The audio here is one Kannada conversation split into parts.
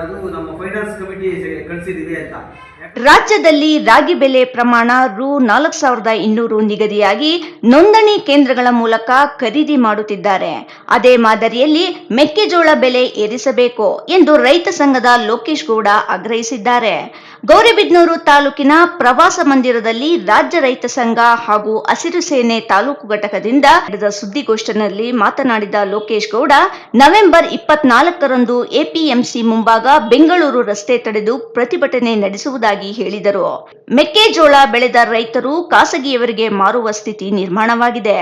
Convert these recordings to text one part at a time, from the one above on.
ಅದು ನಮ್ಮ ಫೈನಾನ್ಸ್ ಕಮಿಟಿ ಕಳಿಸಿದೀವಿ ಅಂತ. ರಾಜ್ಯದಲ್ಲಿ ರಾಗಿ ಬೆಲೆ ಪ್ರಮಾಣ ರು 4,200 ನಿಗದಿಯಾಗಿ ನೋಂದಣಿ ಕೇಂದ್ರಗಳ ಮೂಲಕ ಖರೀದಿ ಮಾಡುತ್ತಿದ್ದಾರೆ. ಅದೇ ಮಾದರಿಯಲ್ಲಿ ಮೆಕ್ಕೆಜೋಳ ಬೆಲೆ ಏರಿಸಬೇಕು ಎಂದು ರೈತ ಸಂಘದ ಲೋಕೇಶ್ ಗೌಡ ಆಗ್ರಹಿಸಿದ್ದಾರೆ. ಗೌರಿಬಿದನೂರು ತಾಲೂಕಿನ ಪ್ರವಾಸ ಮಂದಿರದಲ್ಲಿ ರಾಜ್ಯ ರೈತ ಸಂಘ ಹಾಗೂ ಹಸಿರು ಸೇನೆ ತಾಲೂಕು ಘಟಕದಿಂದ ನಡೆದ ಸುದ್ದಿಗೋಷ್ಠಿಯಲ್ಲಿ ಮಾತನಾಡಿದ ಲೋಕೇಶ್ ಗೌಡ, ನವೆಂಬರ್ 24ರಂದು ಎಪಿಎಂಸಿ ಮುಂಭಾಗ ಬೆಂಗಳೂರು ರಸ್ತೆ ತಡೆದು ಪ್ರತಿಭಟನೆ ನಡೆಸುವುದಾಗಿ ಹೇಳಿದರು. ಮೆಕ್ಕೆಜೋಳ ಬೆಳೆದ ರೈತರು ಖಾಸಗಿಯವರಿಗೆ ಮಾರುವ ಸ್ಥಿತಿ ನಿರ್ಮಾಣವಾಗಿದೆ.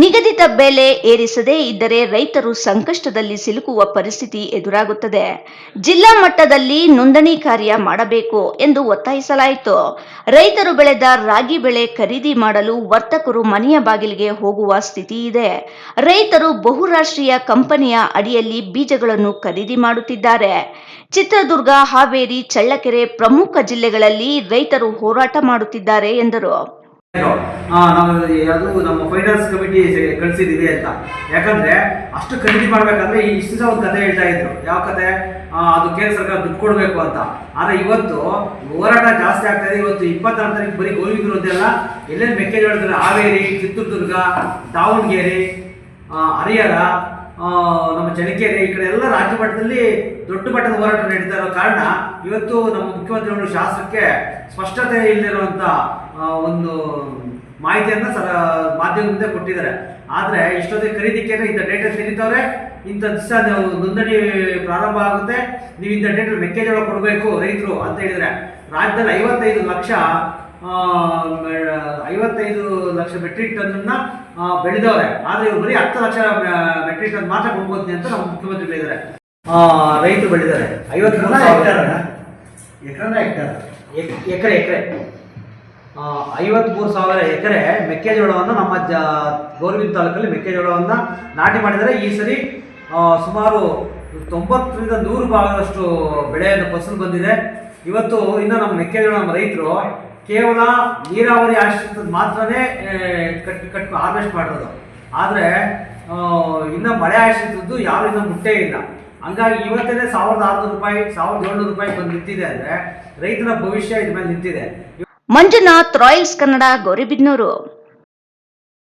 ನಿಗದಿತ ಬೆಲೆ ಏರಿಸದೇ ಇದ್ದರೆ ರೈತರು ಸಂಕಷ್ಟದಲ್ಲಿ ಸಿಲುಕುವ ಪರಿಸ್ಥಿತಿ ಎದುರಾಗುತ್ತದೆ. ಜಿಲ್ಲಾ ಮಟ್ಟದಲ್ಲಿ ನೋಂದಣಿ ಕಾರ್ಯ ಮಾಡಬೇಕು ಎಂದು ಒತ್ತಾಯಿಸಲಾಯಿತು. ರೈತರು ಬೆಳೆದ ರಾಗಿ ಬೆಳೆ ಖರೀದಿ ಮಾಡಲು ವರ್ತಕರು ಮನೆಯ ಬಾಗಿಲಿಗೆ ಹೋಗುವ ಸ್ಥಿತಿ ಇದೆ. ರೈತರು ಬಹುರಾಷ್ಟ್ರೀಯ ಕಂಪನಿಯ ಅಡಿಯಲ್ಲಿ ಬೀಜಗಳನ್ನು ಖರೀದಿ ಮಾಡುತ್ತಿದ್ದಾರೆ. ಚಿತ್ರದುರ್ಗ, ಹಾವೇರಿ, ಚಳ್ಳಕೆರೆ ಪ್ರಮುಖ ಜಿಲ್ಲೆಗಳಲ್ಲಿ ರೈತರು ಹೋರಾಟ ಮಾಡುತ್ತಿದ್ದಾರೆ ಎಂದರು. ಅದು ನಮ್ಮ ಫೈನಾನ್ಸ್ ಕಮಿಟಿ ಕಳಿಸಿದೀವಿ ಅಂತ. ಯಾಕಂದ್ರೆ ಅಷ್ಟು ಖರೀದಿ ಮಾಡ್ಬೇಕಂದ್ರೆ ಇಷ್ಟು ದಿವಸ ಒಂದು ಕತೆ ಹೇಳ್ತಾ ಇದ್ರು. ಯಾವ ಕತೆ? ಅದು ಕೇಂದ್ರ ಸರ್ಕಾರ ದುಡ್ಡು ಕೊಡಬೇಕು ಅಂತ. ಆದ್ರೆ ಇವತ್ತು ಹೋರಾಟ ಜಾಸ್ತಿ ಆಗ್ತಾ ಇದೆ. ಇವತ್ತು 26ನೇ ತಾರೀಕು ಬರೀ ಗೋಲಿದ್ರು ಅಂತೆಲ್ಲ ಎಲ್ಲೆಲ್ಲಿ ಮೆಕ್ಕೆಜೋಳ ಹಾವೇರಿ, ಚಿತ್ರದುರ್ಗ, ದಾವಣಗೆರೆ, ಹರಿಹರ, ನಮ್ಮ ಚಳ್ಳಕೆರೆ ಈ ಕಡೆ ಎಲ್ಲ ರಾಜ್ಯ ಮಟ್ಟದಲ್ಲಿ ದೊಡ್ಡ ಮಟ್ಟದ ಹೋರಾಟ ನಡೀತಾ ಇರೋ ಕಾರಣ ಇವತ್ತು ನಮ್ಮ ಮುಖ್ಯಮಂತ್ರಿಗಳು ಶಾಸಕಕ್ಕೆ ಸ್ಪಷ್ಟತೆ ಇಲ್ಲದಿರುವಂತ ಒಂದು ಮಾಹಿತಿಯನ್ನ ಮಾಧ್ಯಮದಿಂದ ಕೊಟ್ಟಿದ್ದಾರೆ. ಆದ್ರೆ ಇಷ್ಟೊತ್ತಿಗೆ ಖರೀದಿಕೆ ಇಂಥ ಡೇಟ್ ತೆರೀತವ್ರೆ, ಇಂಥ ದಿವಸ ನೀವು ನೋಂದಣಿ ಪ್ರಾರಂಭ ಆಗುತ್ತೆ, ನೀವು ಇಂಥ ಡೇಟ್ ಮೆಕ್ಕೆಜೋಳ ಕೊಡಬೇಕು ರೈತರು ಅಂತ ಹೇಳಿದ್ರೆ ರಾಜ್ಯದಲ್ಲಿ 55 ಲಕ್ಷ ಮೆಟ್ರಿಕ್ ಟನ್ ಬೆಳೆದವ್ರೆ. ಆದ್ರೆ ಇವ್ರು ಬರೀ 10 ಲಕ್ಷ ಮೆಟ್ರಿಕ್ ಟನ್ ಮಾತ್ರ ಕೊಡ್ಬೋದು ಅಂತ ನಮ್ಮ ಮುಖ್ಯಮಂತ್ರಿಗಳು ಹೇಳಿದ್ದಾರೆ. ರೈತರು ಬೆಳೆದಿದ್ದಾರೆ 53,000 ಎಕರೆ ಮೆಕ್ಕೆಜೋಳವನ್ನು ನಮ್ಮ ಗೌರಿಬಿದನೂರು ತಾಲೂಕಲ್ಲಿ ಮೆಕ್ಕೆಜೋಳವನ್ನು ನಾಟಿ ಮಾಡಿದರೆ ಈ ಸರಿ ಸುಮಾರು 90ರಿಂದ 100 ಭಾಗದಷ್ಟು ಬೆಳೆಯನ್ನು ಫಸಲು ಬಂದಿದೆ. ಇವತ್ತು ಇನ್ನು ನಮ್ಮ ಮೆಕ್ಕೆಜೋಳ ನಮ್ಮ ರೈತರು ಕೇವಲ ನೀರಾವರಿ ಆಶ್ರಿತ ಮಾತ್ರನೇ ಹಾರ್ವೆಸ್ಟ್ ಮಾಡಿರೋದು. ಆದರೆ ಇನ್ನು ಮಳೆ ಆಶ್ರಿತದ್ದು ಯಾರು ಇನ್ನೂ ಮುಟ್ಟೇ ಇಲ್ಲ. ಹಂಗಾಗಿ ಇವತ್ತೇ 1,600 ರೂಪಾಯಿ 1,700 ರೂಪಾಯಿ ಬಂದು ನಿಂತಿದೆ ಅಂದರೆ ರೈತನ ಭವಿಷ್ಯ ಇದ್ರ ಮೇಲೆ ನಿಂತಿದೆ. ಮಂಜುನಾಥ್, ರಾಯಲ್ಸ್ ಕನ್ನಡ, ಗೌರಿಬಿದನೂರು.